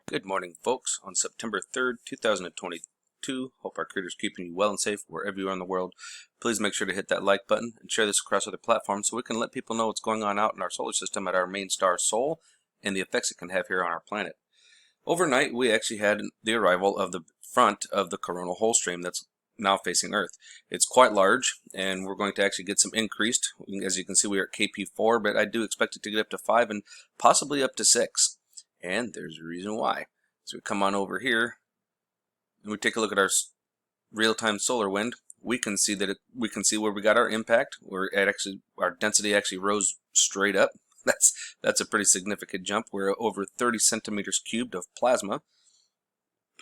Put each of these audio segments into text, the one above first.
Good morning, folks. On September 3rd, 2022, hope our creator's keeping you well and safe wherever you are in the world. Please make sure to hit that like button and share this across other platforms so we can let people know what's going on out in our solar system at our main star Sol and the effects it can have here on our planet. Overnight, we actually had the arrival of the front of the coronal hole stream that's now facing Earth. It's quite large, and we're going to actually get some increased. As you can see, we are at KP4, but I do expect it to get up to 5 and possibly up to 6. And there's a reason why. So we come on over here and we take a look at our real-time solar wind. We can see that we can see where we got our impact. Our density actually rose straight up. That's a pretty significant jump. We're over 30 centimeters cubed of plasma.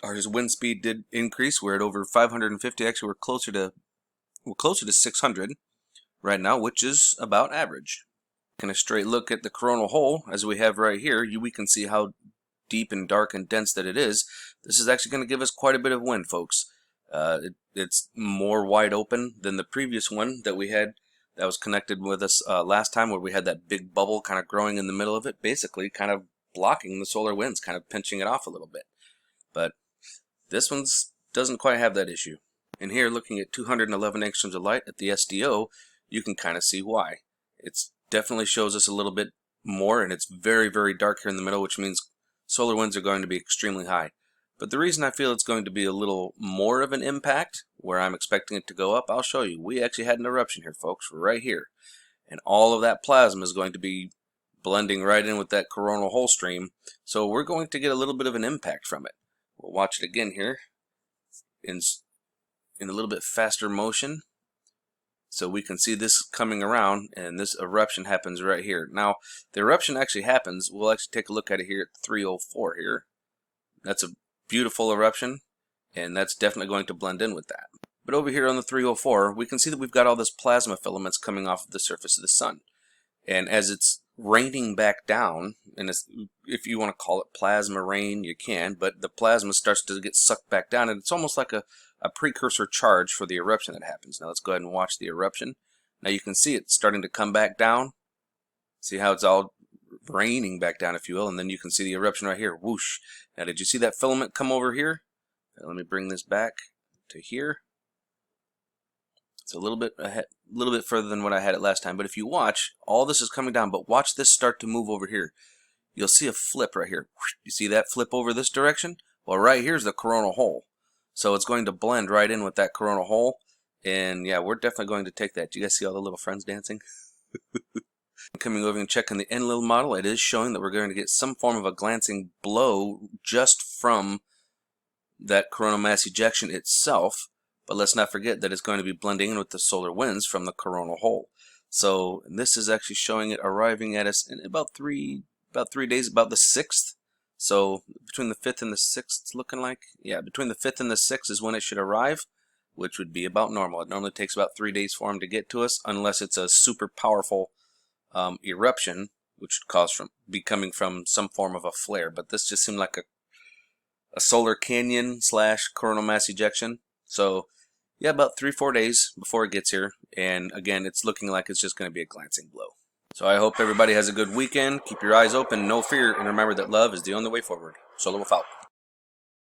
Our wind speed did increase. We're at over 550. Actually, we're closer to 600 right now, which is about average. Taking a straight look at the coronal hole, as we have right here, we can see how deep and dark and dense that it is. This is actually going to give us quite a bit of wind, folks. It's more wide open than the previous one that we had that was connected with us last time, where we had that big bubble kind of growing in the middle of it, basically kind of blocking the solar winds, kind of pinching it off a little bit. But this one doesn't quite have that issue. And here, looking at 211 angstroms of light at the SDO, you can kind of see why. It's definitely shows us a little bit more, and it's very, very dark here in the middle, which means solar winds are going to be extremely high. But the reason I feel it's going to be a little more of an impact, where I'm expecting it to go up, I'll show you. We actually had an eruption here, folks, right here. And all of that plasma is going to be blending right in with that coronal hole stream. So we're going to get a little bit of an impact from it. We'll watch it again here in a little bit faster motion. So we can see this coming around, and this eruption happens right here. Now, the eruption actually happens. We'll actually take a look at it here at 304 here. That's a beautiful eruption, and that's definitely going to blend in with that. But over here on the 304, we can see that we've got all this plasma filaments coming off of the surface of the sun. And as it's raining back down, and if you want to call it plasma rain, you can, but the plasma starts to get sucked back down, and it's almost like a precursor charge for the eruption that happens. Now let's go ahead and watch the eruption. Now you can see it starting to come back down. See how it's all raining back down, if you will, and then you can see the eruption right here. Whoosh. Now did you see that filament come over here? Now, let me bring this back to here. It's a little bit further than what I had it last time, but if you watch, all this is coming down, but watch this start to move over here. You'll see a flip right here. You see that flip over this direction? Well, right here's the coronal hole. So it's going to blend right in with that coronal hole, and yeah, we're definitely going to take that. Do you guys see all the little friends dancing? Coming over and checking the Enlil model, it is showing that we're going to get some form of a glancing blow just from that coronal mass ejection itself. But let's not forget that it's going to be blending in with the solar winds from the coronal hole. So this is actually showing it arriving at us in about three days, about the 6th. So between the 5th and the 6th, it's looking like, yeah, between the 5th and the 6th is when it should arrive, which would be about normal. It normally takes about 3 days for them to get to us, unless it's a super powerful eruption, which would be coming from some form of a flare. But this just seemed like a solar canyon / coronal mass ejection. So yeah, about 3-4 days before it gets here, and again, it's looking like it's just going to be a glancing blow. So I hope everybody has a good weekend. Keep your eyes open, no fear, and remember that love is the only way forward. Solar Wolf out.